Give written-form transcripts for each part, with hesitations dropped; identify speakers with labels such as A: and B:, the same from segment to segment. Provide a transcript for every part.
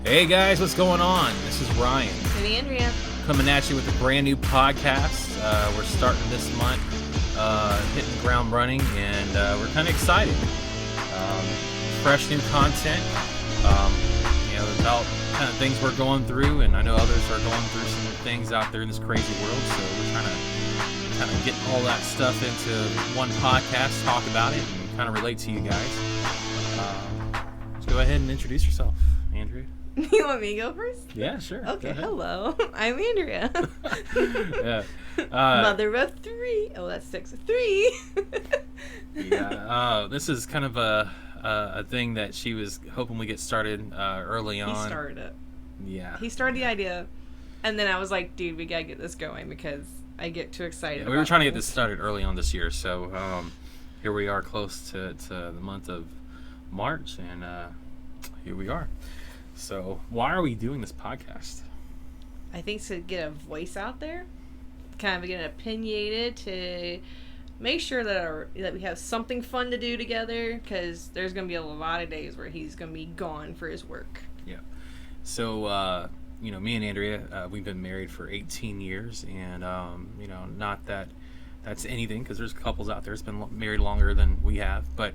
A: Hey guys, what's going on? This is Ryan.
B: And Andrea.
A: Coming at you with a brand new podcast. We're starting this month, hitting the ground running, and we're kind of excited. Fresh new content, about kind of things we're going through, and I know others are going through some things out there in this crazy world, so we're trying to kind of get all that stuff into one podcast, talk about it, and kind of relate to you guys. Let's go ahead and introduce yourself, Andrea.
B: You want me to go first?
A: Yeah, sure.
B: Okay, hello. I'm Andrea.
A: Yeah.
B: Mother of three. Oh, that's 6 of 3.
A: Yeah. This is kind of a thing that she was hoping we get started early on.
B: He started it.
A: Yeah.
B: He started the idea, and then I was like, dude, we gotta get this going because I get too excited.
A: Yeah, we were trying to get this started early on this year, so here we are close to the month of March, and here we are. So why are we doing this podcast?
B: I think to get a voice out there, kind of get opinionated, to make sure that we have something fun to do together, because there's going to be a lot of days where he's going to be gone for his work.
A: Yeah. So, me and Andrea, we've been married for 18 years, and, not that that's anything, because there's couples out there that's been married longer than we have, but,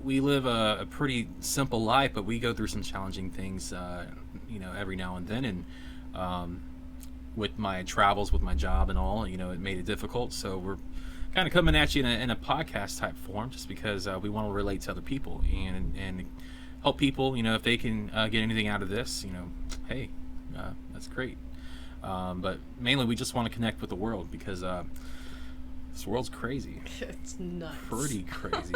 A: we live a pretty simple life, but we go through some challenging things, every now and then. And with my travels, with my job and all, it made it difficult. So we're kind of coming at you in a podcast type form, just because we want to relate to other people and help people. If they can get anything out of this, hey, that's great. But mainly, we just want to connect with the world, because this world's crazy.
B: It's nuts.
A: Pretty crazy.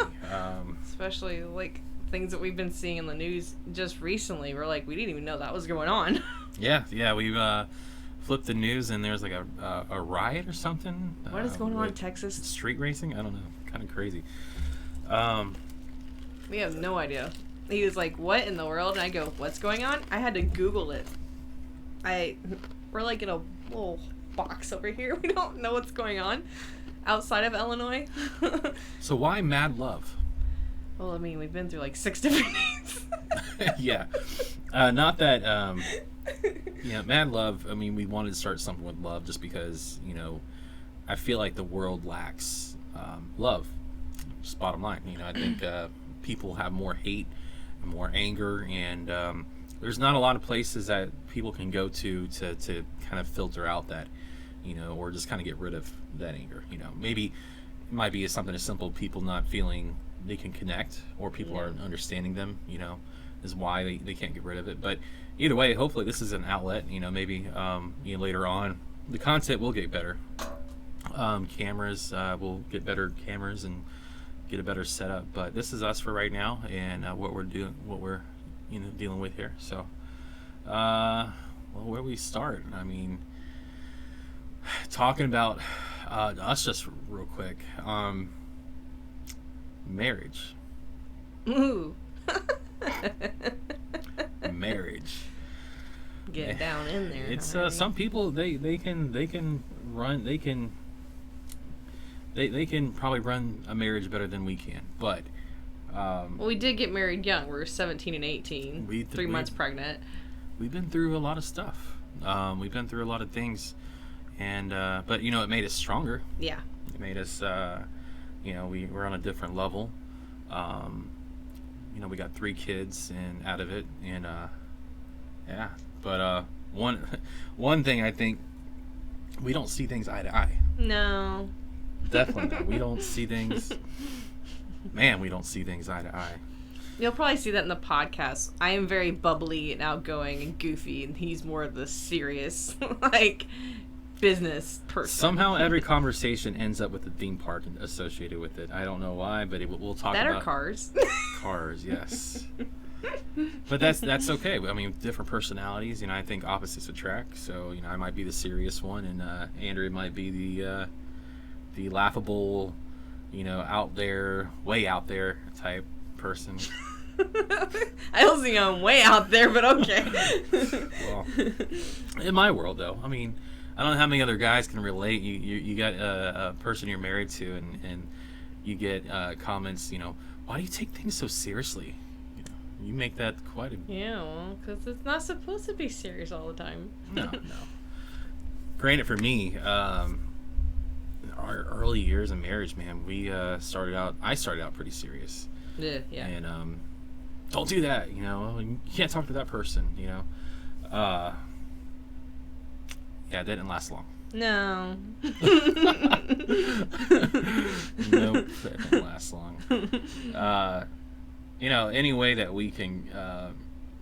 B: Especially like things that we've been seeing in the news just recently. We're like, we didn't even know that was going on.
A: Yeah. We've flipped the news, and there's like a riot or something.
B: What is going on in Texas?
A: Street racing? I don't know. Kind of crazy.
B: We have no idea. He was like, what in the world? And I go, what's going on? I had to Google it. We're like in a little box over here. We don't know what's going on outside of Illinois.
A: So why Mad Love?
B: Well, I mean, we've been through like 6 different names.
A: Yeah. Not that, Mad Love, I mean, we wanted to start something with love just because, I feel like the world lacks love. Just bottom line. I think people have more hate and more anger, and there's not a lot of places that people can go to kind of filter out that, or just kind of get rid of that anger. Maybe it might be something as simple, people not feeling they can connect, or people aren't understanding them, is why they can't get rid of it. But either way, hopefully this is an outlet. Maybe later on the content will get better. Cameras, we'll get better cameras and get a better setup. But this is us for right now, and what we're dealing with here. So, where we start? I mean, talking about us just real quick. Marriage.
B: Ooh.
A: Marriage.
B: Get down in there.
A: It's some people they can probably run a marriage better than we can, but
B: well, we did get married young. We were 17 and 18. 3 months pregnant.
A: We've been through a lot of stuff. We've been through a lot of things, and but it made us stronger.
B: Yeah.
A: It made us we're on a different level. We got 3 kids and out of it, and yeah. But one thing, I think we don't see things eye to eye.
B: No.
A: Definitely not. We don't see things. Man, we don't see things eye to eye.
B: You'll probably see that in the podcast. I am very bubbly and outgoing and goofy, and he's more of the serious, business person.
A: Somehow every conversation ends up with a theme park associated with it. I don't know why, but we'll talk about...
B: That or cars.
A: Cars, yes. But that's okay. I mean, different personalities, I think opposites attract. So, I might be the serious one, and Andrea might be the laughable, way out there type person.
B: I don't think I'm way out there, but okay.
A: Well, in my world, though, I mean, I don't know how many other guys can relate. You got a person you're married to, and you get comments, why do you take things so seriously? You make that quite a
B: Yeah, well, because it's not supposed to be serious all the time.
A: no. Granted, for me, our early years in marriage, man, we started out. I started out pretty serious,
B: Yeah, yeah.
A: and don't do that. You know, you can't talk to that person. You know, yeah, it didn't last long.
B: No.
A: Nope, that didn't last long. You know, any way that we can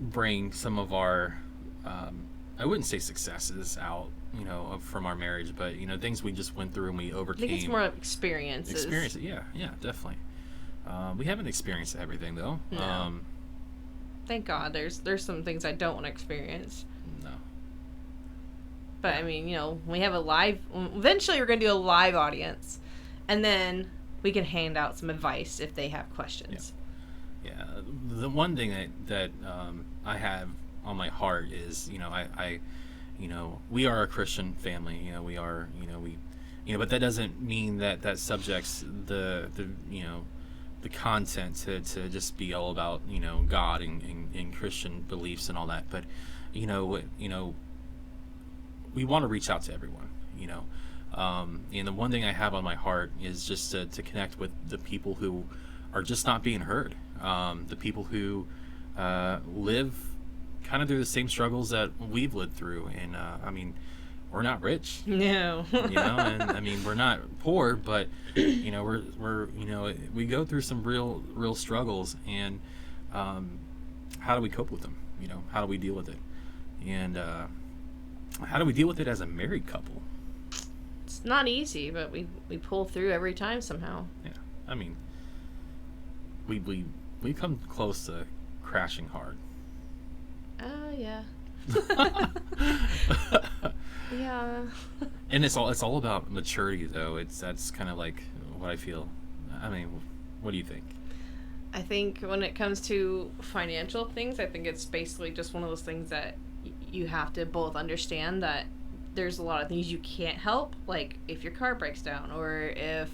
A: bring some of our, I wouldn't say successes out, you know, from our marriage, but, you know, things we just went through and we
B: I
A: overcame.
B: think it's more of experiences.
A: Experience it, yeah, definitely. We haven't experienced everything, though.
B: No. Thank God. There's some things I don't want to experience.
A: No.
B: But I mean, you know, we have a live. Eventually, we're gonna do a live audience, and then we can hand out some advice if they have questions.
A: Yeah, the one thing that I have on my heart is, you know, I you know, we are a Christian family. You know, we are, you know, but that doesn't mean that subjects the you know, the content to just be all about, you know, God and Christian beliefs and all that. But you know, we want to reach out to everyone. You know, and the one thing I have on my heart is just to connect with the people who are just not being heard. The people who live kind of through the same struggles that we've lived through. And I mean, we're not rich,
B: No.
A: you know, and I mean, we're not poor, but you know, we're you know, we go through some real struggles. And how do we cope with them? You know, how do we deal with it? And how do we deal with it as a married couple?
B: It's not easy, but we pull through every time somehow.
A: Yeah, I mean, we come close to crashing hard.
B: Yeah. Yeah.
A: And it's all about maturity, though. That's kind of like what I feel. I mean, what do you think?
B: I think when it comes to financial things, I think it's basically just one of those things that you have to both understand that there's a lot of things you can't help, like if your car breaks down or if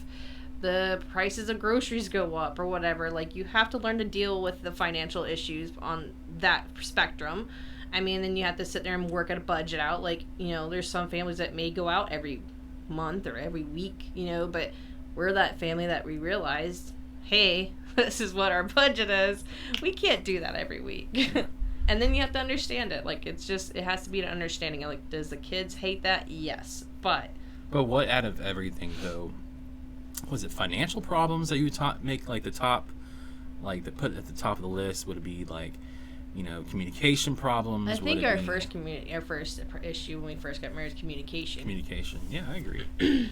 B: the prices of groceries go up or whatever. Like, you have to learn to deal with the financial issues on that spectrum. I mean, then you have to sit there and work at a budget out. Like, you know, there's some families that may go out every month or every week, you know, but we're that family that we realized, hey, this is what our budget is. We can't do that every week. And then you have to understand it. Like, it has to be an understanding. Like, does the kids hate that? Yes. But
A: what out of everything, though, was it financial problems that you make like the top, like the put at the top of the list? Would it be like, you know, communication problems?
B: I think our first issue when we first got married is communication.
A: Communication. Yeah, I agree.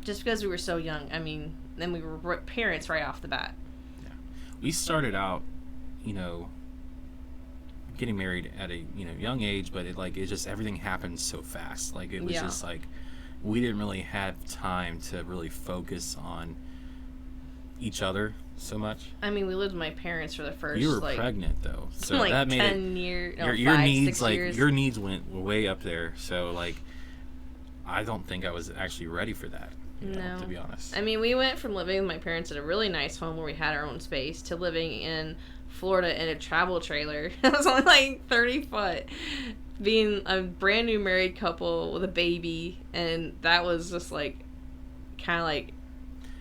B: Just because we were so young. I mean, then we were parents right off the bat.
A: Yeah. We started out, you know, getting married at a, you know, young age, but it just everything happened so fast. Like, it was just like we didn't really have time to really focus on each other so much.
B: I mean, we lived with my parents for the first.
A: You were pregnant though, so
B: like
A: that made
B: 10 years. No,
A: your
B: 5,
A: needs
B: 6
A: like
B: years.
A: your needs went way up there. So like, I don't think I was actually ready for that. You know, to be honest.
B: I mean, we went from living with my parents at a really nice home where we had our own space to living in Florida in a travel trailer. It was only like 30 foot. Being a brand new married couple with a baby, and that was just like, kind of like,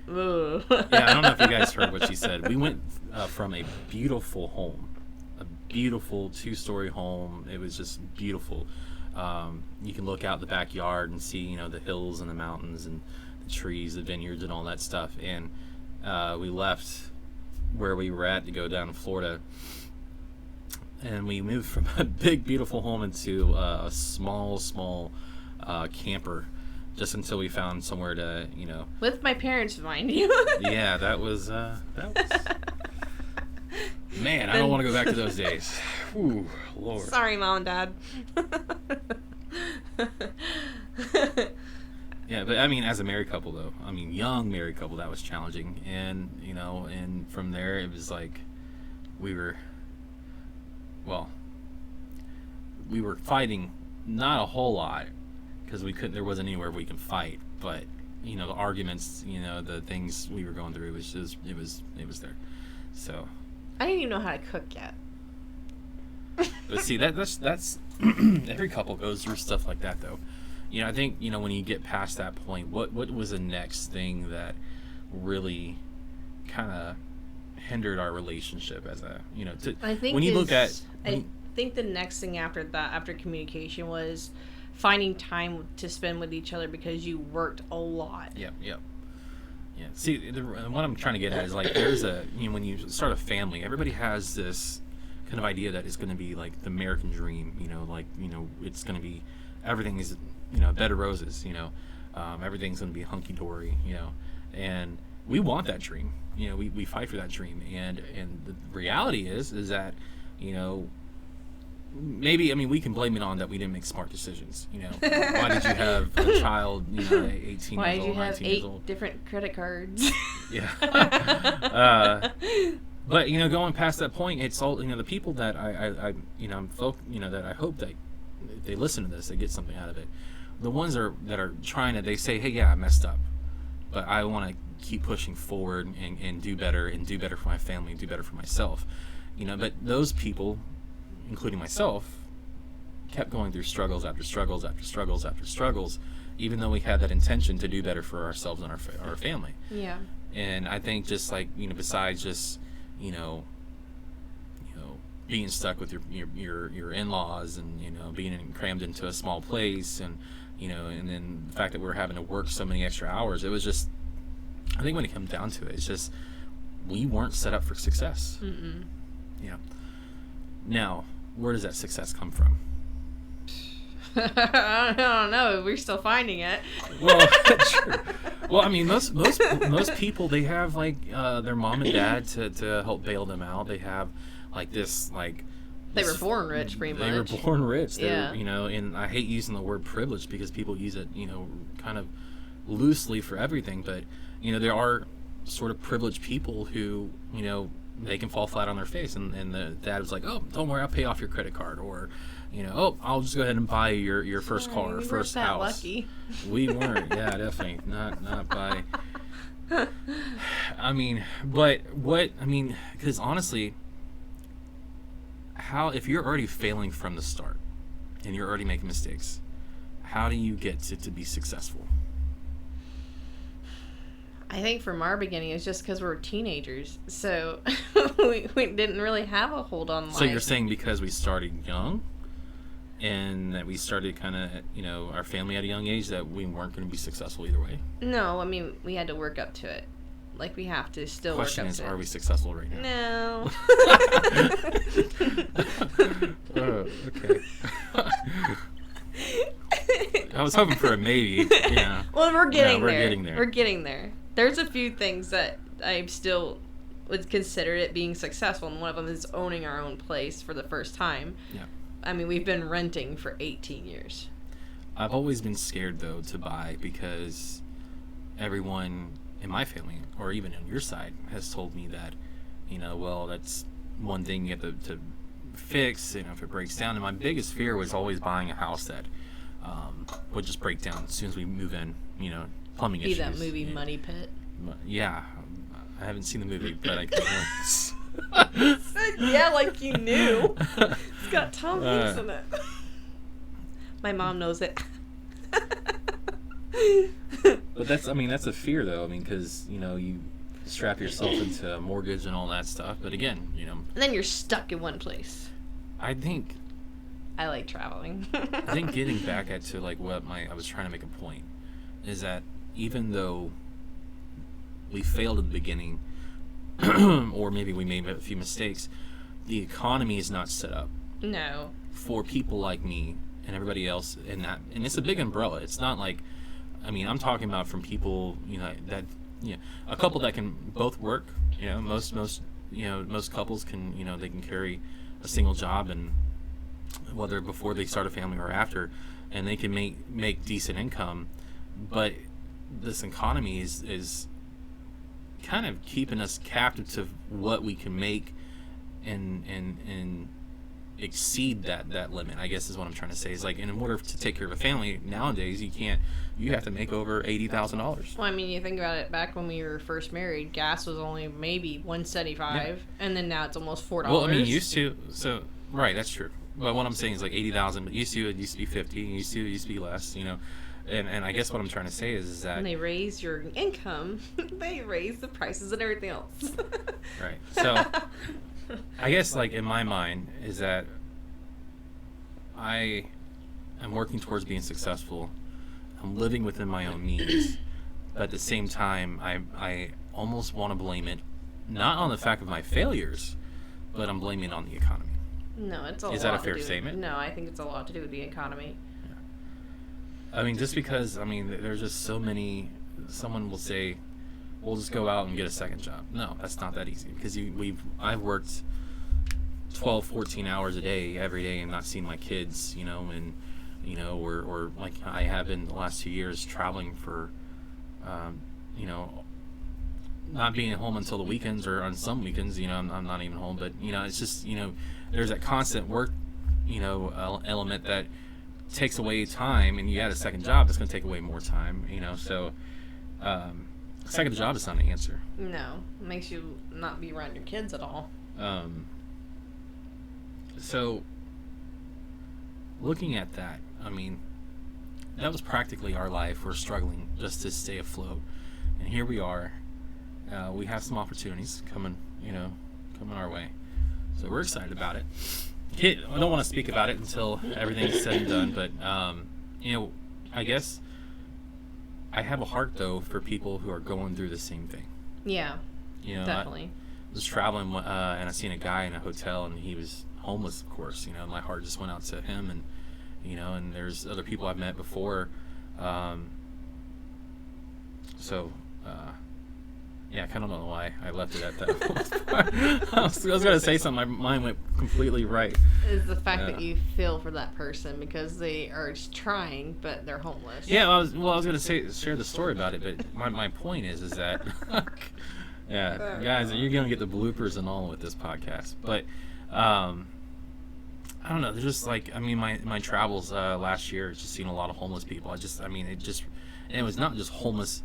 B: ugh.
A: Yeah, I don't know if you guys heard what she said. We went from a beautiful home, a beautiful 2-story home. It was just beautiful. You can look out the backyard and see, you know, the hills and the mountains and the trees, the vineyards and all that stuff. And we left where we were at to go down to Florida. And we moved from a big, beautiful home into a small camper, just until we found somewhere to, you know.
B: With my parents, mind you.
A: Yeah, that was. Man, I don't want to go back to those days. Whew, Lord.
B: Sorry, Mom and Dad.
A: Yeah, but I mean, as a married couple, though, I mean, young married couple, that was challenging. And, you know, and from there, it was like we were fighting not a whole lot because there wasn't anywhere we can fight. But, you know, the arguments, you know, the things we were going through, it was there. So,
B: I didn't even know how to cook yet.
A: But see, that's every couple goes through stuff like that, though. I think when you get past that point, what was the next thing that really kind of hindered our relationship as a
B: I think
A: when you look at
B: I think the next thing after that, after communication, was finding time to spend with each other because you worked a lot.
A: Yeah. See, what I'm trying to get at is like there's a when you start a family, everybody has this kind of idea that it's going to be like the American dream. It's going to be everything is a bed of roses. Everything's going to be hunky dory. And we want that dream. We fight for that dream. And the reality is that maybe we can blame it on that we didn't make smart decisions. Why did you have a child 18
B: Why
A: years
B: did
A: old,
B: you have
A: 19 years
B: 8
A: old?
B: different credit cards?
A: Yeah. But going past that point, it's all the people that that I hope that if they listen to this, they get something out of it. The ones that are trying to, they say, hey, yeah, I messed up, but I want to keep pushing forward and do better for my family and do better for myself. But those people, including myself, kept going through struggles after struggles after struggles after struggles, even though we had that intention to do better for ourselves and our family.
B: Yeah.
A: And I think just like besides just being stuck with your in-laws and being crammed into a small place and and then the fact that we were having to work so many extra hours, it was just, I think when it comes down to it, it's just we weren't set up for success.
B: Mm-mm.
A: Now, where does that success come from?
B: I don't know. We're still finding it.
A: Well, true. Well, most people, they have like their mom and dad to help bail them out. They have like this
B: They were born rich, pretty much.
A: They were born rich.
B: Yeah.
A: And I hate using the word privilege because people use it, kind of loosely for everything. But, there are sort of privileged people who, they can fall flat on their face. And the dad was like, oh, don't worry, I'll pay off your credit card. Or, oh, I'll just go ahead and buy your first car,
B: we
A: first
B: weren't that
A: house.
B: Lucky.
A: We weren't. Yeah, definitely. Not by. Because honestly, if you're already failing from the start and you're already making mistakes, how do you get to be successful?
B: I think from our beginning, it's just because we're teenagers. So we didn't really have a hold on life.
A: So you're saying because we started young and that we started kind of, our family at a young age, that we weren't going to be successful either way?
B: No, we had to work up to it. Like, we have to still work up to it.
A: Question is, are we successful right now?
B: No.
A: Okay. I was hoping for a maybe. Yeah.
B: Well, we're getting
A: we're
B: there.
A: getting there.
B: We're getting there. There's a few things that I still would consider it being successful, and one of them is owning our own place for the first time.
A: Yeah.
B: We've been renting for 18 years.
A: I've always been scared, though, to buy because everyone in my family, or even on your side, has told me that, well, that's one thing you have to fix, if it breaks down. And my biggest fear was always buying a house that would just break down as soon as we move in, plumbing issues.
B: Be that movie Money Pit.
A: Yeah. I haven't seen the movie, but I can.
B: Yeah, like you knew. It's got Tom Hanks in it. My mom knows it.
A: But that's a fear, though. because you strap yourself into a mortgage and all that stuff. But again,
B: And then you're stuck in one place.
A: I think
B: I like traveling.
A: I think getting back at to what I was trying to make a point is that even though we failed at the beginning, or maybe we made a few mistakes, the economy is not set up
B: No.
A: for people like me and everybody else, and it's a big umbrella. It's not like, I'm talking about from people, that, a couple that can both work. Most couples can, they can carry a single job, and whether before they start a family or after, and they can make decent income. But this economy is kind of keeping us captive to what we can make in exceed that limit, I guess is what I'm trying to say. Is like, in order to take care of a family nowadays, you have to make over $80,000.
B: Well, I mean, you think about it, back when we were first married, gas was only maybe $1.75,
A: Yeah.
B: and then now it's almost $4.
A: Well, I mean, used to, so, right, that's true. But what I'm saying is like 80,000, but it used to be 50, and it used to be less, you know. And I guess what I'm trying to say is that,
B: when they raise your income, they raise the prices and everything else.
A: right. So I guess, like, in my mind is that I am working towards being successful. I'm living within my own means, but at the same time, I almost want to blame it not on the fact of my failures, but I'm blaming it on the economy.
B: No, it's a lot.
A: Is that a
B: to
A: fair
B: do-
A: statement?
B: No, I think it's a lot to do with the economy.
A: I mean, just because, I mean, there's just so many. Someone will say, "We'll just go out and get a second job." No, that's not that easy, because I've worked 12, 14 hours a day every day and not seen my kids, you know, and you know, or like I have been the last 2 years traveling for, you know, not being home until the weekends, or on some weekends, you know, I'm not even home. But you know, it's just, you know, there's that constant work, you know, element that takes away time, and you add a second job that's going to take away more time, you know. So second job is not an answer.
B: No, it makes you not be around your kids at all.
A: So looking at that, I mean, that was practically our life. We're struggling just to stay afloat, and here we are. We have some opportunities coming our way, so we're excited about it. I don't want to speak about it until everything's said and done, but you know, I guess I have a heart, though, for people who are going through the same thing.
B: Yeah,
A: You know,
B: definitely.
A: I was traveling and I seen a guy in a hotel, and he was homeless, of course. You know, my heart just went out to him, and you know, and there's other people I've met before. Yeah, I kind of don't know why I left it at that. I was going to say something. My mind went completely right.
B: Is the fact that you feel for that person because they are trying, but they're homeless.
A: Yeah, I was going to share the story about it, but my point is that, yeah, guys, you're going to get the bloopers and all with this podcast. But I don't know. They're just like, I mean, my travels last year, just seen a lot of homeless people. And it was not just homeless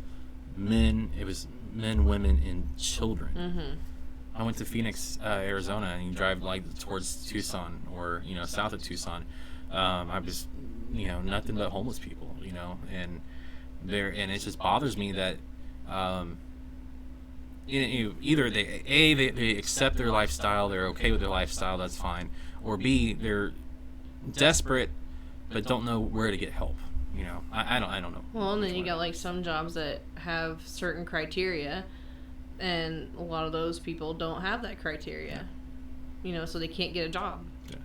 A: men. It was men, women, and children.
B: Mm-hmm.
A: I went to Phoenix, Arizona, and you drive like towards Tucson, or you know, south of Tucson. I was, you know, nothing but homeless people, you know, and it just bothers me that either they accept their lifestyle, they're okay with their lifestyle, that's fine, or B, they're desperate but don't know where to get help. You know, I don't know.
B: Well, and then you got like some jobs that have certain criteria, and a lot of those people don't have that criteria. You know, so they can't get a job.
A: Yeah.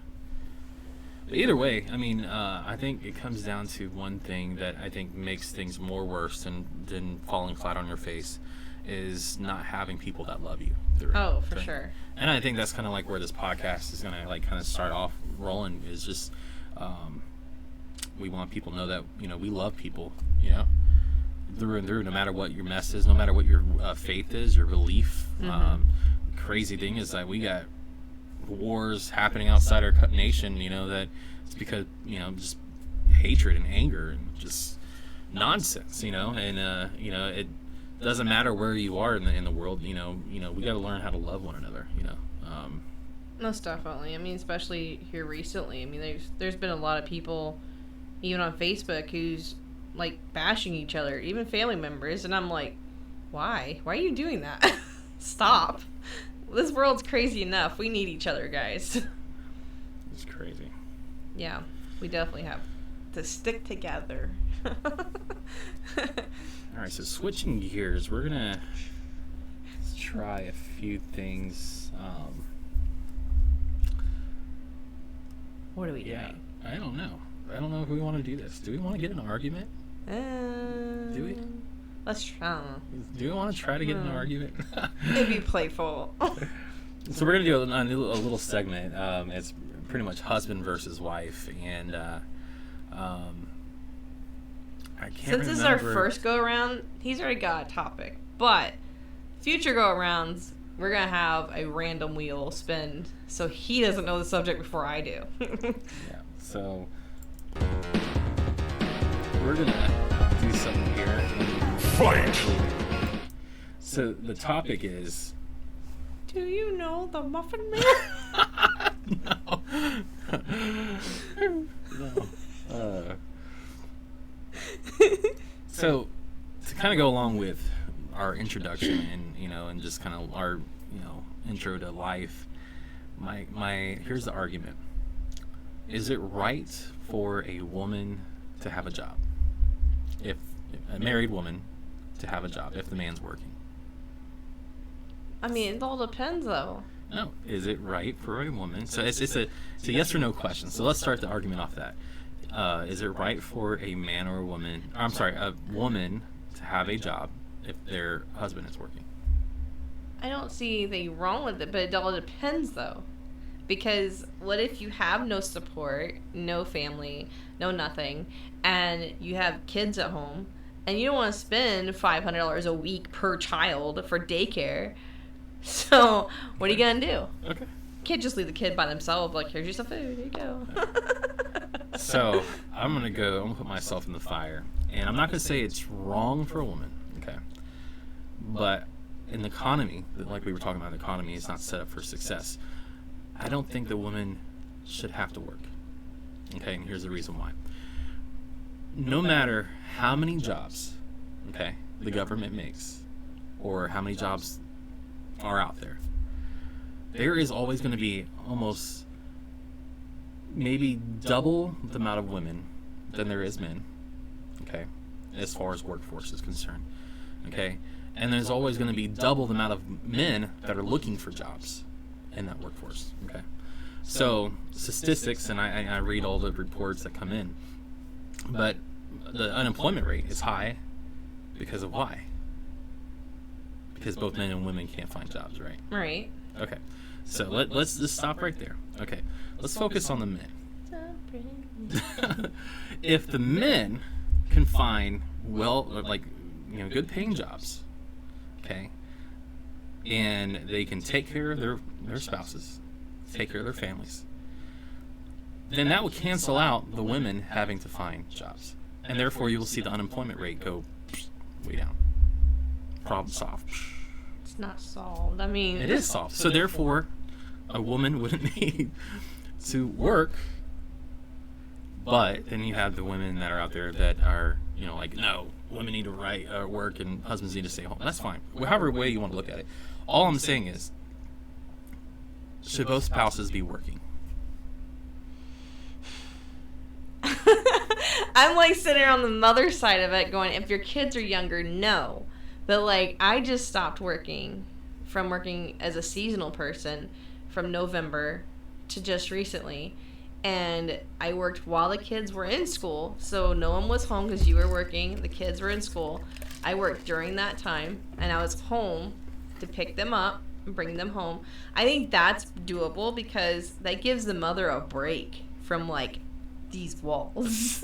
A: But either way, I mean, I think it comes down to one thing that I think makes things more worse than falling flat on your face, is not having people that love you.
B: Oh, for sure.
A: And I think that's kind of like where this podcast is gonna like kind of start off rolling, is just. We want people to know that, you know, we love people, you know, through and through, no matter what your mess is, no matter what your faith is, your belief.
B: Mm-hmm.
A: Crazy thing is that we got wars happening outside our nation, you know, that it's because, you know, just hatred and anger and just nonsense, you know, and, you know, it doesn't matter where you are in the world, you know, we got to learn how to love one another, you know.
B: Most definitely. I mean, especially here recently. I mean, there's been a lot of people, even on Facebook, who's like bashing each other, even family members, and I'm like, why are you doing that? Stop. This world's crazy enough. We need each other, guys.
A: It's crazy.
B: Yeah, we definitely have to stick together.
A: All right, so switching gears, we're gonna try a few things.
B: What are we doing?
A: Yeah, I don't know if we want to do this. Do we want to get in an argument? Do we?
B: Let's try.
A: Do we want to try to get in an argument?
B: It'd be playful.
A: So we're gonna do a little segment. It's pretty much husband versus wife, and I can't
B: Since this is our first go around, he's already got a topic. But future go arounds, we're gonna have a random wheel spin, so he doesn't know the subject before I do.
A: Yeah. So we're gonna do something here.
C: Fight!
A: So the topic is.
B: Do you know the Muffin Man?
A: No. So to kind of go along with our introduction and just kind of our intro to life, my here's the argument. Is it right for a woman to have a job? If a married woman to have a job if the man's working?
B: I mean, it all depends, though.
A: No. Is it right for a woman? So it's a yes or no question. So let's start the argument off that. Is it right for a man or a woman? I'm sorry, a woman to have a job if their husband is working?
B: I don't see anything wrong with it, but it all depends, though. Because what if you have no support, no family, no nothing, and you have kids at home, and you don't want to spend $500 a week per child for daycare? So, what are you going to do?
A: Okay.
B: You can't just leave the kid by themselves, like, here's your some food, here you go.
A: So, I'm going to put myself in the fire. And I'm not going to say it's wrong for a woman, okay? But in the economy, like we were talking about, the economy is not set up for success. I don't think the woman should have to work. Okay, and here's the reason why. No matter how many jobs, okay, the government makes, or how many jobs are out there, there is always going to be almost maybe double the amount of women than there is men, okay, as far as workforce is concerned, okay, and there's always going to be double the amount of men that are looking for jobs in that workforce, okay. So statistics, and I read all the reports that come in, but the unemployment rate is high because of why? Because both men and women can't find jobs, right?
B: Right.
A: Okay. So let's just stop right there. Okay. Let's focus on the men. If the men can find good paying jobs, okay, and they can take care of their spouses, take care of their families, then that would cancel out the women having to find jobs. And therefore you will see the unemployment rate go way down. Problem solved.
B: It's not solved. I mean,
A: it is solved. So therefore, a woman wouldn't need to work. But then you have the women that are out there that are, like, no, women need to work and husbands need to stay home. That's fine. However way you want to look at it. All I'm saying is, should both spouses be working?
B: I'm like sitting on the mother side of it going, if your kids are younger, no. But like, I just stopped working as a seasonal person from November to just recently. And I worked while the kids were in school. So no one was home because you were working. The kids were in school. I worked during that time. And I was home to pick them up and bring them home. I think that's doable because that gives the mother a break from like these walls.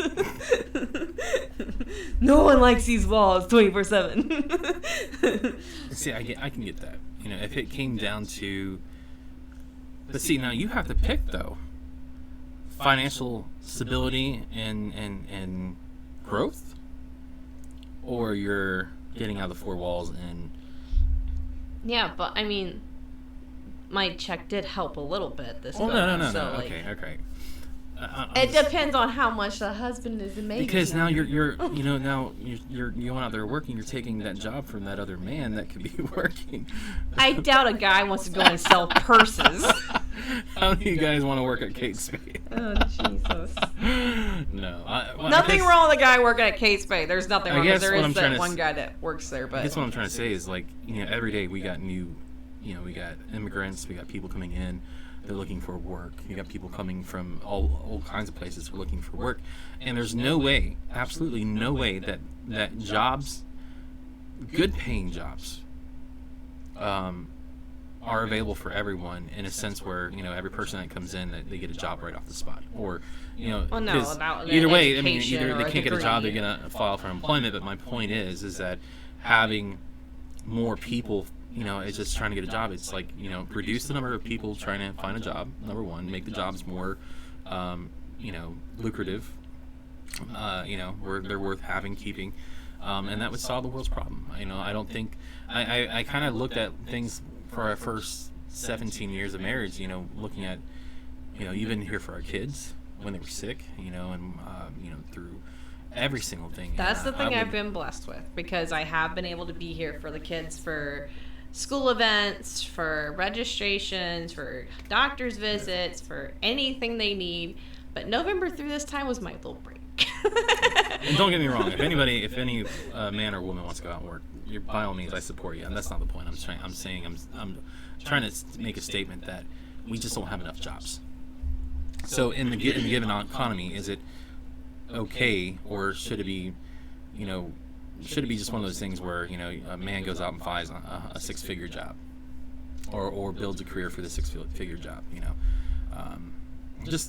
B: No one likes these walls 24/7.
A: See, I can get that. If it came down to, but see, now you have to pick though. Financial stability and growth, or you're getting out of the four walls and.
B: Yeah, but I mean, my check did help a little bit this
A: time. No.
B: So,
A: Okay.
B: It depends on how much the husband is making.
A: Because now you're going out there working. You're taking that job from that other man that could be working.
B: I doubt a guy wants to go and sell purses.
A: How do you guys want to work at Kate Spade?
B: Oh Jesus!
A: No,
B: nothing wrong with a guy working at Kate Spade. There's nothing wrong. There is that one guy that works there, but
A: I guess what I'm trying to say is every day we got we got immigrants, we got people coming in. They're looking for work. You got people coming from all kinds of places who are looking for work. And there's no way, absolutely no way, that jobs, good paying jobs, are available for everyone in a sense where, every person that comes in, that they get a job right off the spot. Or, either way, either they can't get a job, they're going to file for employment. But my point is that having more people, it's just trying to get a job. It's like, reduce the number of people trying to find a job. Number one, make the jobs more, lucrative. Where they're worth having, keeping, and that would solve the world's problem. I don't think I kind of looked at things for our first 17 years of marriage. Looking at, you've been here for our kids when they were sick. And through every single thing.
B: That's the thing I've been blessed with, because I have been able to be here for the kids for school events, for registrations, for doctor's visits, for anything they need. But November through this time was my little break.
A: And don't get me wrong. If any man or woman wants to go out and work, by all means, I support you. And that's not the point. I'm trying to make a statement that we just don't have enough jobs. So in the given economy, is it okay, or should it be, just one of those things where a man goes out and finds a six-figure job, or builds a career for the six-figure job?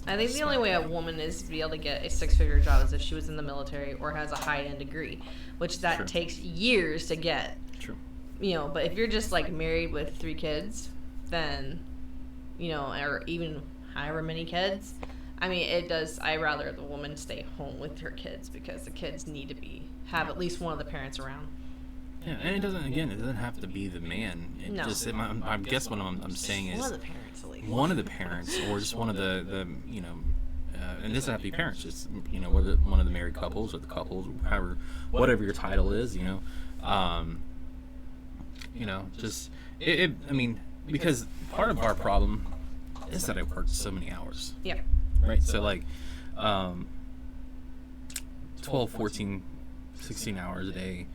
B: I think the only way a woman is to be able to get a six-figure job is if she was in the military or has a high-end degree, which that
A: True.
B: takes years to get.
A: True.
B: But if you're just like married with 3 kids, then, or even however many kids, it does. I rather the woman stay home with her kids, because the kids need to have at least one of the parents around.
A: Yeah, and it doesn't have to be the man. I guess what I'm saying is
B: one of the parents, at least.
A: One of the parents, or just one of the and this doesn't have to be parents, just whether one of the married couples or the couples, whatever your title is, because part of our problem is that I work so many hours.
B: Yeah.
A: Right. So 12, 14, 16 hours a day.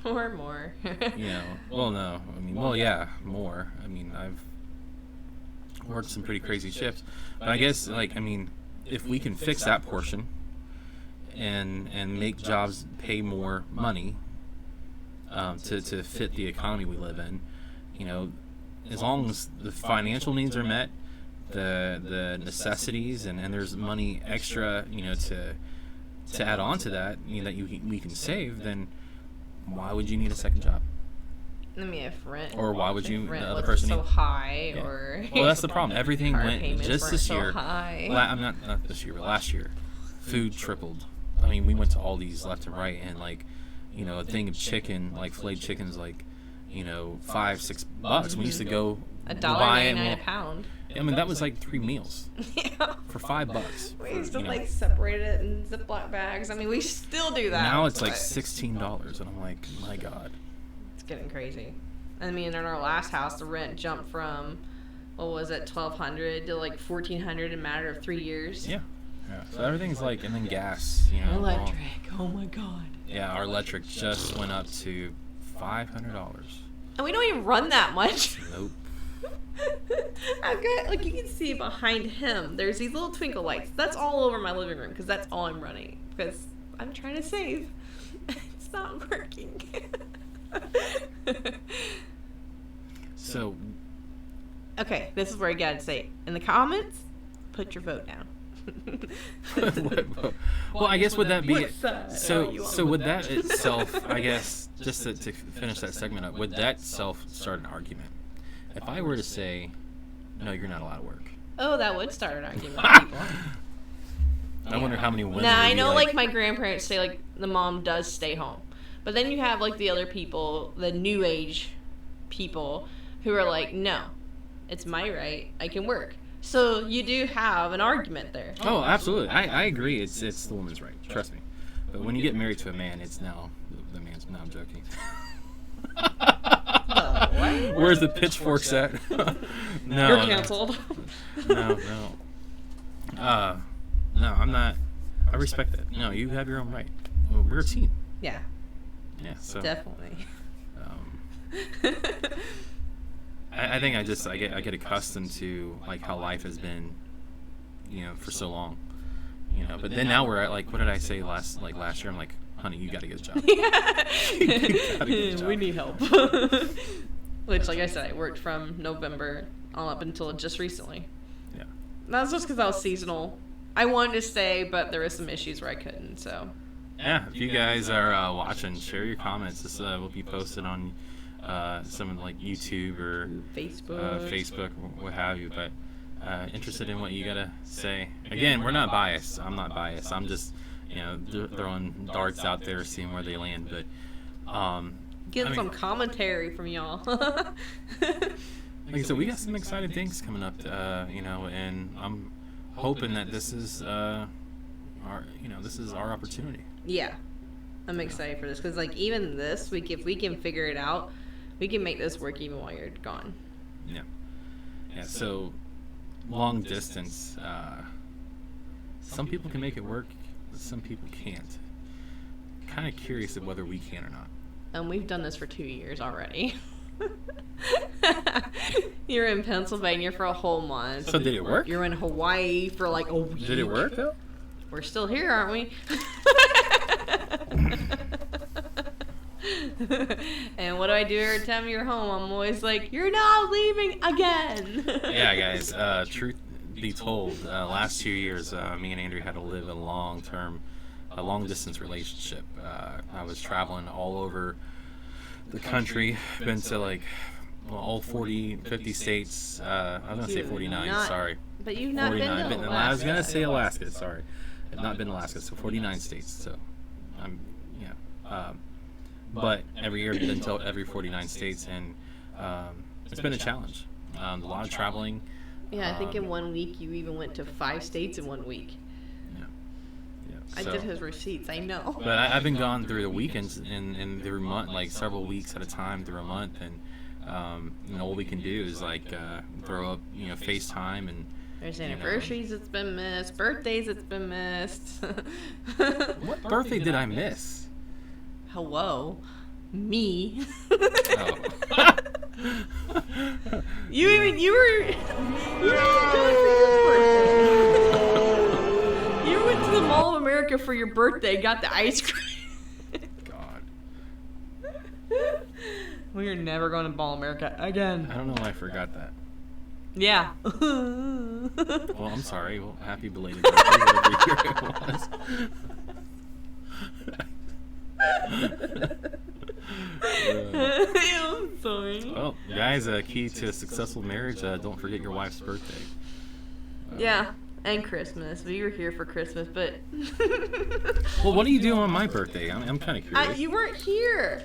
B: Or more.
A: Well, no. More. I've worked some pretty crazy shifts. But I guess, if we can fix that portion and make jobs pay more money to fit the economy we live in, as long as the financial needs are met, the necessities, and there's money extra, to add on to that, that we can save, then why would you need a second job?
B: If rent,
A: or why would you?
B: Rent
A: the other
B: was
A: person
B: so high, yeah. Or
A: well, that's the problem. Everything went just this year.
B: So high.
A: I'm not this year, but last year, food tripled. We went to Aldi's left and right, and a thing of chicken, filleted chicken's $5-6. We used to go
B: $1.99 a pound.
A: That was 3 meals.
B: Yeah.
A: For $5.
B: We used to separate it in Ziploc bags. we still do that.
A: Now it's $16, and I'm like, my God.
B: It's getting crazy. In our last house, the rent jumped from, what was it, $1,200 to $1,400 in a matter of 3 years.
A: Yeah. So everything's and then gas,
B: Electric. Oh my God.
A: Yeah, our electric just went up to $500.
B: And we don't even run that much.
A: Nope.
B: I've got, you can see behind him, there's these little twinkle lights. That's all over my living room, because that's all I'm running. Because I'm trying to save. It's not working.
A: So.
B: Okay, this is where I gotta say, in the comments, put your vote down.
A: Well, I guess would that be so would that itself, I guess, just to finish that segment up, would that self start an argument? If I were to say, no, you're not allowed to work.
B: Oh, that would start an argument.
A: I wonder how many women.
B: Now, I know, my grandparents say, the mom does stay home. But then you have, the other people, the new age people, who are no, it's my right, I can work. So you do have an argument there.
A: Oh, absolutely. I agree. It's the woman's right. Trust me. But when you get married to a man, it's now the man's. No, I'm joking. Where's the pitchforks at? No.
B: You're canceled.
A: No. No, I'm not. I respect that. No, you have your own right. We're a team.
B: Yeah.
A: Yeah. So
B: definitely.
A: I think I get accustomed to how life has been, for so long, But then now we're at what did I say last year? I'm like, honey, you got to get a job. You gotta get a job.
B: We need help. Which, I said, I worked from November on up until just recently.
A: Yeah.
B: That's just because I was seasonal. I wanted to stay, but there was some issues where I couldn't. So.
A: Yeah, if you guys are watching, share your comments. This will be posted on some like YouTube or Facebook, or what have you. But interested in what you gotta say. Again, we're not biased. I'm not biased. I'm just throwing darts out there, seeing where they land. But
B: Get some commentary from y'all.
A: Like I said, we got some exciting things coming up, and I'm hoping that this is our opportunity.
B: Yeah, I'm excited for this because, like, even this week, if we can figure it out, we can make this work even while you're gone.
A: Yeah. So long distance. Some people can make it work. Some people can't. Kind of curious of whether we can or not.
B: And we've done this for 2 years already. You're in Pennsylvania for a whole month.
A: So did it work?
B: You're in Hawaii for like a week.
A: Did it work though?
B: We're still here, aren't we? And what do I do every time you're home? I'm always like, you're not leaving again.
A: Yeah, guys. Truth be told, last 2 years, me and Andrew had to live a long-distance relationship. I was traveling all over the country, been to like all 40, 50 states. I was going to say 49, sorry.
B: But you've not been to Alaska.
A: I was going to say Alaska, sorry. I've not been to Alaska, so 49 states. So, but every year I've been to every 49 states, and it's been a challenge. A lot of traveling.
B: Yeah, I think in 1 week you even went to 5 states in 1 week. I did his receipts, I know.
A: But I've been gone through the weekends and through month, like several weeks at a time through a month, and all we can do is like throw up, FaceTime and.
B: There's anniversaries that's been missed, birthdays that's been missed.
A: What birthday did I miss?
B: Hello, me.
A: Oh.
B: You were even going for your birthday. You went to the Mall of America for your birthday, got the ice cream.
A: God.
B: We're never going to Mall of America again.
A: I don't know why I forgot that.
B: Yeah.
A: Well, I'm sorry. Well, happy belated birthday, whatever year it was.
B: I'm sorry.
A: Well, guys, key to a successful marriage, don't forget your wife's birthday.
B: Yeah, and Christmas. We were here for Christmas, but...
A: Well, what do you do on my birthday? I'm kind of curious.
B: You weren't here.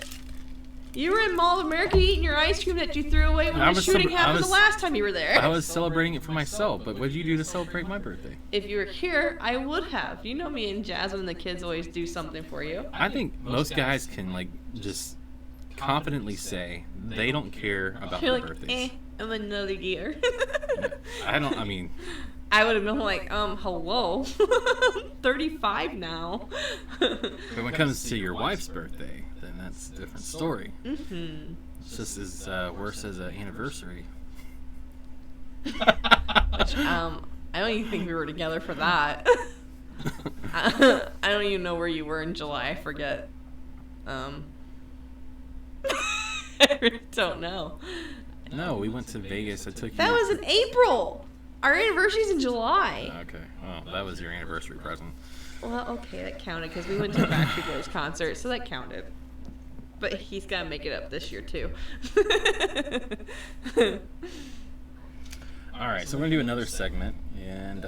B: You were in Mall of America eating your ice cream that you threw away when the shooting happened the last time you were there.
A: I was celebrating it for myself, but what did you do to celebrate my birthday?
B: If you were here, I would have. You know me and Jasmine and the kids always do something for you.
A: I think most guys can, like, just confidently say they don't care about their birthdays.
B: I'm another year.
A: I
B: would have been like, hello. 35 now.
A: But when it comes to your wife's birthday, then that's a different story.
B: Mm-hmm.
A: It's just as worse as an anniversary.
B: Which, I don't even think we were together for that. I don't even know where you were in July. I forget. I really don't know.
A: No, we went to Vegas. I took you.
B: That was in April. Our anniversary's in July.
A: Okay. Well, that was your anniversary present.
B: Well, okay, that counted because we went to a Backstreet Boys concert, so that counted. But he's got to make it up this year, too.
A: All right, so we're going to do another segment and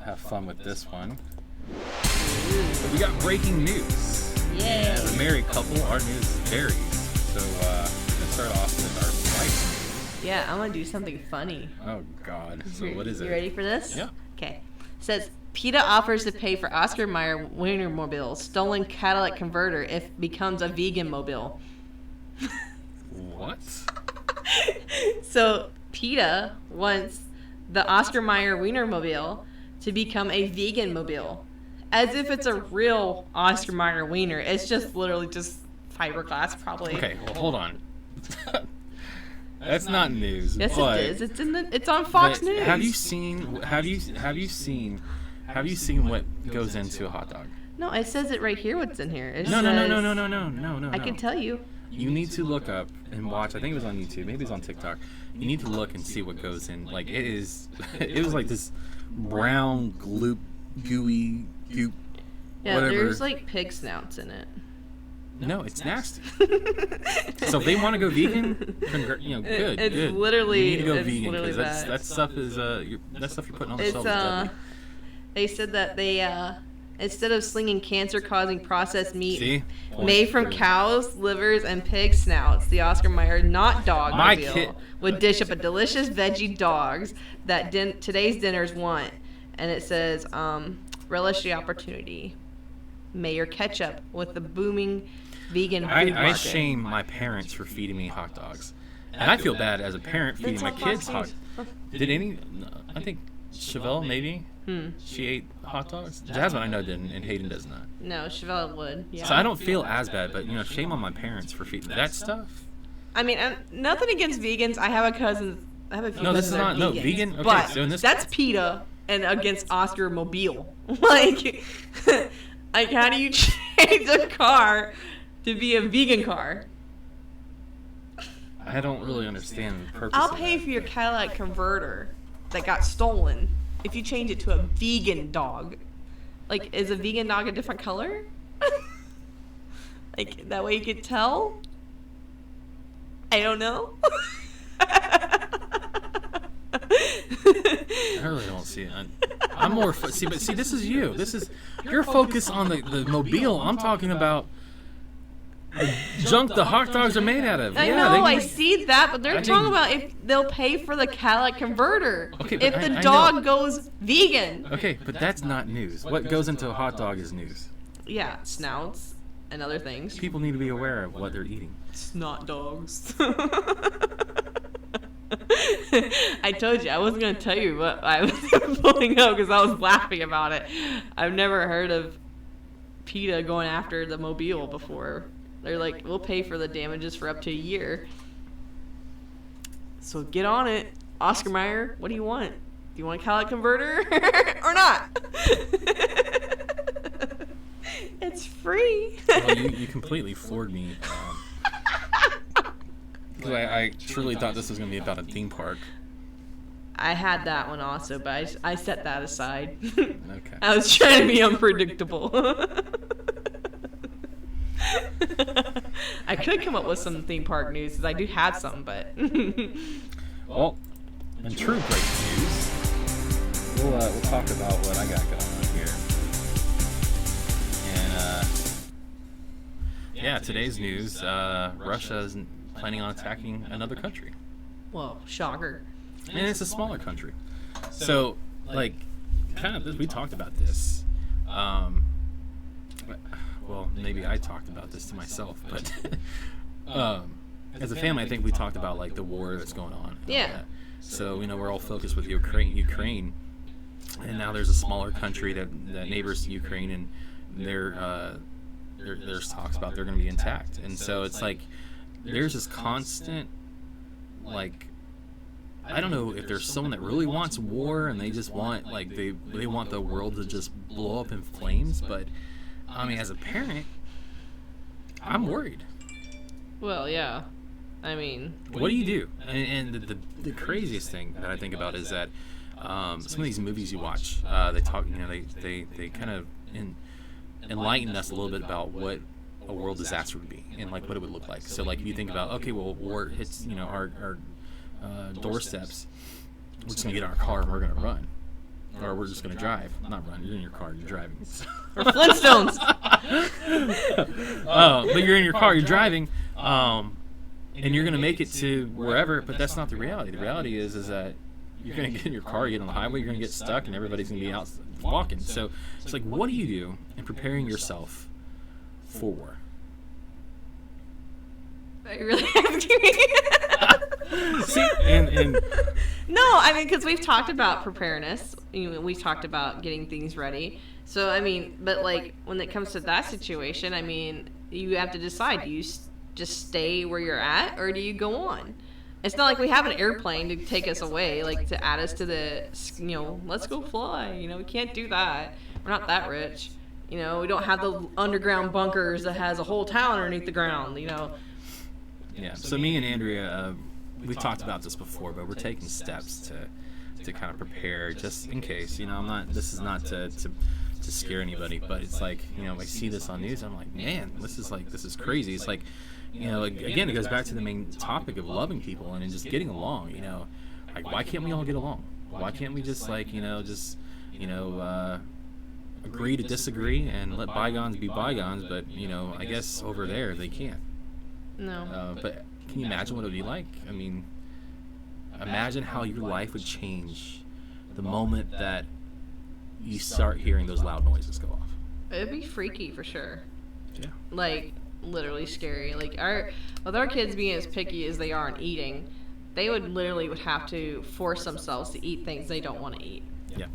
A: have fun with this one. We got breaking news.
B: Yay.
A: As a married couple, our news varies. So let's start off with our spice.
B: Yeah, I'm going to do something funny.
A: Oh, God. So what is it?
B: You ready for this?
A: Yeah.
B: Okay. It says, PETA offers to pay for Oscar Mayer Wienermobile stolen catalytic converter if becomes a vegan mobile.
A: What?
B: So PETA wants the Oscar Mayer Wienermobile to become a vegan mobile. As if it's a real Oscar Mayer wiener. It's just literally just fiberglass, probably.
A: Okay, well, hold on. That's not news.
B: Yes,
A: but
B: it is. It's on Fox News.
A: Have you seen what goes into a hot dog?
B: No, it says it right here. What's in here?
A: No.
B: I can tell you.
A: You need to look up and watch. I think it was on YouTube. Maybe it's on TikTok. You need to look and see what goes in. Like it is. It was like this brown gooey goop.
B: Yeah,
A: whatever.
B: there's like pig snouts in it.
A: No, it's nasty. So if they want to go vegan, good.
B: It's
A: good.
B: literally-
A: We need to go
B: it's
A: vegan
B: literally
A: because
B: bad.
A: that stuff is that stuff you're putting on
B: It's
A: yourself is deadly.
B: they said that they instead of slinging cancer-causing processed meat
A: See?
B: made from cows, livers, and pig snouts, the Oscar Mayer Not Dog
A: My
B: Mobile
A: kid-
B: would dish up a delicious veggie dogs that today's dinners want. And it says, relish the opportunity. Mayor Ketchup with the booming vegan food
A: I
B: market.
A: shame my parents for feeding me hot dogs, and I feel bad as a parent feeding my kids hot. Did any? I think Chevelle maybe. She ate hot dogs. Jasmine I know didn't, and Hayden does not.
B: No, Chevelle would. Yeah.
A: So I don't feel as bad, but shame on my parents for feeding that stuff.
B: I mean, nothing against vegans. I have a cousin. I have a few
A: No, this
B: cousins
A: is
B: that are
A: not
B: vegans,
A: vegan. Okay,
B: but
A: so in this
B: that's PETA and against Oscar Mobile. Like, how do you change a car to be a vegan car?
A: I don't really understand the purpose.
B: I'll
A: of
B: pay
A: that.
B: for your Cadillac converter that got stolen if you change it to a vegan dog. Like, is a vegan dog a different color? Like, that way you could tell? I don't know.
A: I really don't see it. I'm more see, this is you. You're focused on the mobile. I'm talking about the junk the hot dogs are made out of.
B: I
A: Yeah,
B: know,
A: they
B: I
A: need-
B: see that, but they're
A: I
B: talking
A: think-
B: about if they'll pay for the Cadillac converter.
A: Okay, but
B: if
A: I
B: the
A: know.
B: dog goes vegan.
A: Okay, but that's not news. What goes into a hot dog is news.
B: Yeah, snouts and other things.
A: People need to be aware of what they're eating.
B: Snot dogs. I told you I wasn't gonna tell you what I was pulling up because I was laughing about it. I've never heard of PETA going after the mobile before. They're like, we'll pay for the damages for up to a year. So get on it, Oscar Mayer. What do you want? Do you want a Cadillac converter or not? It's free.
A: Well, you completely floored me. Because I truly thought this was going to be about a theme park.
B: I had that one also, but I set that aside.
A: Okay.
B: I was trying to be unpredictable. I could come up with some theme park news because I do have some, but
A: Well, in true great news, we'll talk about what I got going on here. And yeah, today's news: Russia is planning on attacking another country,
B: well, shocker.
A: and it's a smaller country. So, like, kind of, we talked about this. Well, maybe I talked about this to myself, but as a family, I think we talked about like the war that's going on. and all
B: Yeah.
A: that. So we're all focused with Ukraine, and now there's a smaller country that neighbors Ukraine, and there's talks about they're going to be intact, and so it's like there's this constant like. I don't know if there's someone that really wants war and they just want like they want the world to just blow up in flames, but I mean as a parent I'm worried.
B: Well, yeah. I mean,
A: What do you do? And the craziest thing that I think about is that some of these movies you watch, they talk, they kind of enlighten us a little bit about what a world disaster would be and like what it would look like. So like if you think about, okay, well war hits our doorsteps, we're just gonna get in our car and we're gonna run, or we're just gonna drive. Not run. You're in your car. You're driving.
B: or Flintstones.
A: But you're in your car. You're driving, and you're gonna make it to wherever. But that's not the reality. The reality is that you're gonna get in your car, you get on the highway, you're gonna get stuck, and everybody's gonna be out walking. So it's like, what do you do in preparing yourself for war?
B: Are you really asking me?
A: See, and
B: No, I mean, because we've talked about preparedness. We've talked about getting things ready. So, I mean, but like when it comes to that situation, I mean, you have to decide: do you just stay where you're at, or do you go on? It's not like we have an airplane to take us away, like to add us to the, let's go fly. We can't do that. We're not that rich. We don't have the underground bunkers that has a whole town underneath the ground.
A: yeah. So me and Andrea, we've talked about this before, but we're taking steps to kind of prepare just in case. I'm not. This is not to to scare anybody, but it's like, I see this on news, I'm like, man, this is crazy. It's like, again, it goes back to the main topic of loving people and just getting along. Like, why can't we all get along? Why can't we just agree to disagree and let bygones be bygones? But I guess over there they can't.
B: No.
A: But can you imagine what it would be like? I mean, imagine how your life would change the moment that you start hearing those loud noises go off.
B: It'd be freaky for sure.
A: Yeah.
B: Like, literally scary. Like, with our kids being as picky as they are in eating, they would have to force themselves to eat things they don't want to eat.
A: Yeah.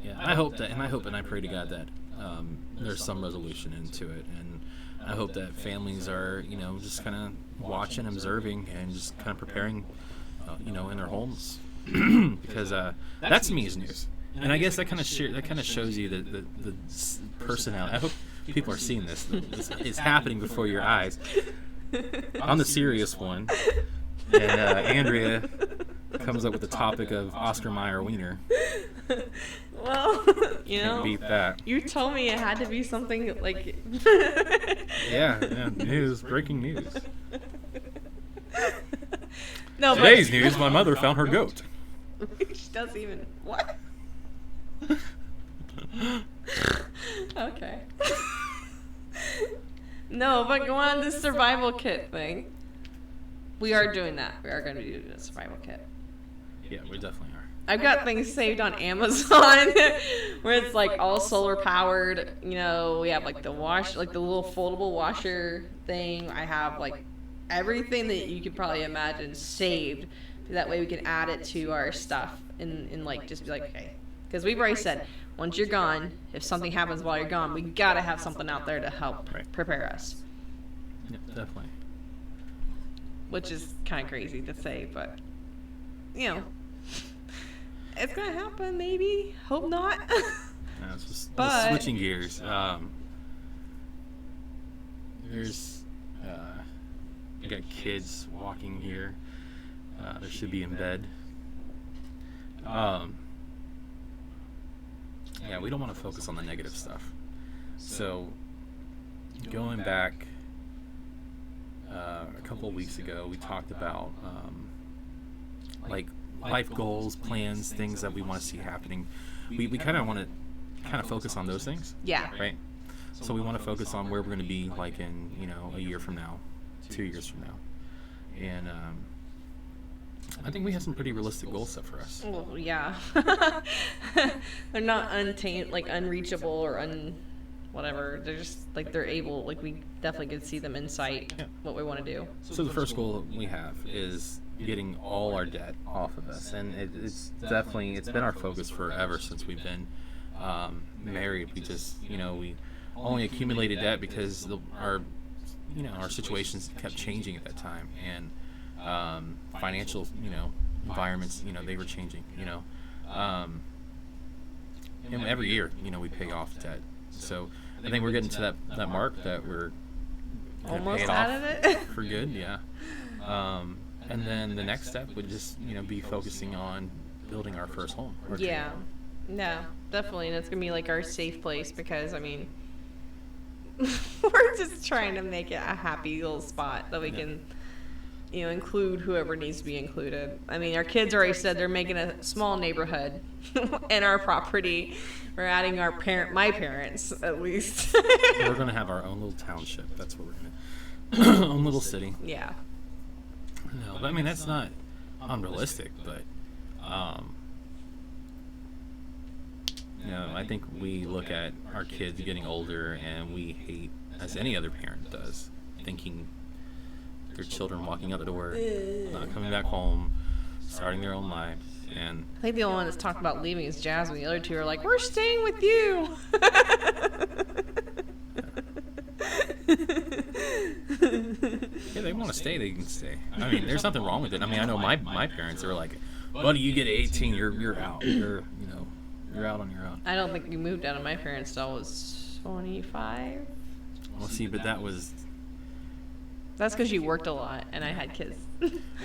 A: Yeah. I hope and I pray to God that there's some resolution into it, and I hope that families are, just kind of watching, observing, and just kind of preparing, in their homes, because that to me is news. And I guess that kind of shows you the personality. I hope people are seeing this. It's happening before your eyes. I'm the serious one, and Andrea comes up with the topic of Oscar Mayer wiener.
B: Well,
A: Can't beat that.
B: You told me it had to be something like.
A: Yeah, news, breaking news.
B: No,
A: Today's news: my mother found her goat.
B: She doesn't even what? Okay. No, but go on this survival kit thing. We are doing that. We are going to be doing a survival kit.
A: Yeah, we definitely are.
B: I've got things saved on Amazon where it's like all solar powered. We have like the little foldable washer thing. I have like everything that you could probably imagine saved. That way we can add it to our stuff and like just be like, okay. Because we've already said, once you're gone, if something happens while you're gone, we gotta have something out there to help prepare us.
A: Yeah, definitely.
B: Which is kind of crazy to say, but it's gonna happen. Maybe. Hope not.
A: It's just
B: But-
A: switching gears. There's we got kids walking here. They should be in bed. Yeah, we don't want to focus on the negative stuff. So, going back a couple of weeks ago, we talked about like life goals, plans, things that we want to see happening. We kind of want to focus on those things.
B: Yeah.
A: Right. So we want to focus on where we're going to be, like in a year from now, 2 years from now, and I think we have some pretty realistic goals set for us.
B: Well, yeah. They're not unreachable or whatever. They're just like they're able. Like we definitely could see them in sight.
A: Yeah.
B: What we want to do.
A: So the first goal we have is getting all our debt off of us, and it's been our focus forever since we've been married. We just we only accumulated debt because our situations kept changing at that time, and financial environments they were changing, and every year we pay off debt. So I think we're getting to that mark that we're gonna
B: Almost
A: pay it
B: out
A: off
B: of it.
A: for good. Yeah. And then the next step would just be focusing on building our first home.
B: Yeah. No, definitely. And it's going to be like our safe place because, I mean, we're just trying to make it a happy little spot that we can, include whoever needs to be included. I mean, our kids already said they're making a small neighborhood in our property. We're adding my parents, at least.
A: We're going to have our own little township. That's what we're going to, own little city.
B: Yeah.
A: No, but I mean, that's not unrealistic, but, I think we look at our kids getting older and we hate, as any other parent does, thinking their children walking out the door, not coming back home, starting their own lives, and...
B: I think the only one that's talked about leaving is Jasmine. The other two are like, we're staying with you.
A: Yeah, they want to stay, they can stay. I mean, there's nothing wrong with it. I mean, I know my parents are like, buddy, you get 18, you're out. You're out on your own.
B: I don't think we moved out of my parents' till I was 25.
A: Well, see, but that's
B: because you worked a lot and I had kids.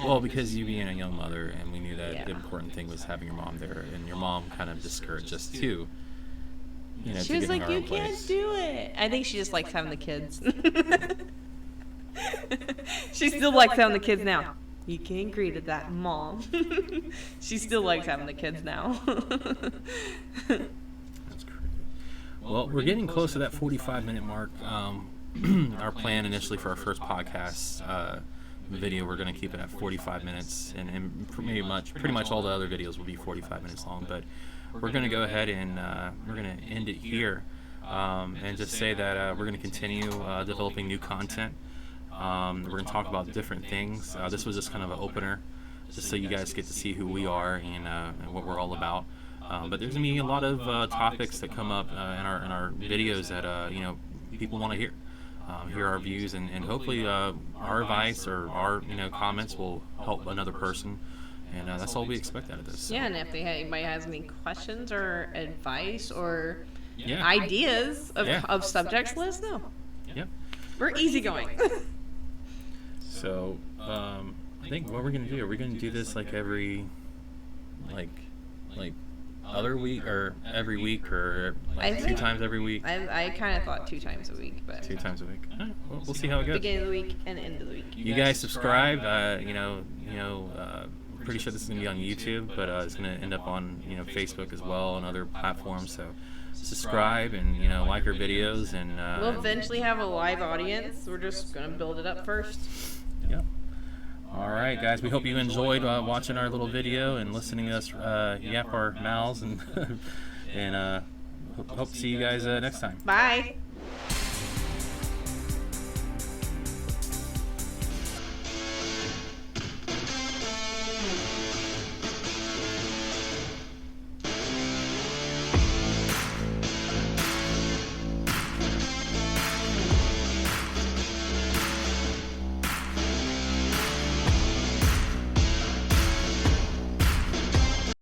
A: well, because you being a young mother, and we knew that
B: Yeah.
A: the important thing was having your mom there, and your mom kind of discouraged us too. you know,
B: She
A: to
B: was
A: getting
B: like,
A: our
B: "You
A: own
B: can't
A: place.
B: do it." I think she just likes having the kids. She still likes having the kids now. You can't agree to that, Mom. She still likes having the kids now.
A: That's crazy. Well, we're getting close to that 45-minute mark. Our plan initially for our first podcast video, we're going to keep it at 45 minutes, and pretty much all the other videos will be 45 minutes long. But we're going to go ahead and we're going to end it here, and just say that we're going to continue developing new content. We're going to talk about different things. This was just kind of an opener, just so you guys get to see who we are and what we're all about. But there's going to be a lot of topics that come up in our videos that you know, people want to hear our views, and hopefully our advice or our, you know, comments will help another person. And that's all we expect out of this. So.
B: Yeah, and if anybody has any questions or advice or
A: Yeah.
B: ideas
A: Yeah.
B: of subjects, let us know.
A: Yep.
B: We're easygoing.
A: So, I think what we're gonna do, are we gonna do this like every, like other week, or every week, or
B: I
A: like two
B: think-
A: times every week?
B: I kind of thought 2 times a week, but
A: 2 times a week. All right, well, we'll see how it goes.
B: beginning of the week and end of the week.
A: You guys subscribe. Pretty sure this is gonna be on YouTube, but it's gonna end up on, you know, Facebook as well and other platforms. So subscribe and, you know, like our videos, and
B: We'll eventually have a live audience. We're just gonna build it up first.
A: Yep. All right, guys. We hope you enjoyed watching our little video and listening to us yap our mouths, and and hope to see you guys next time.
B: Bye.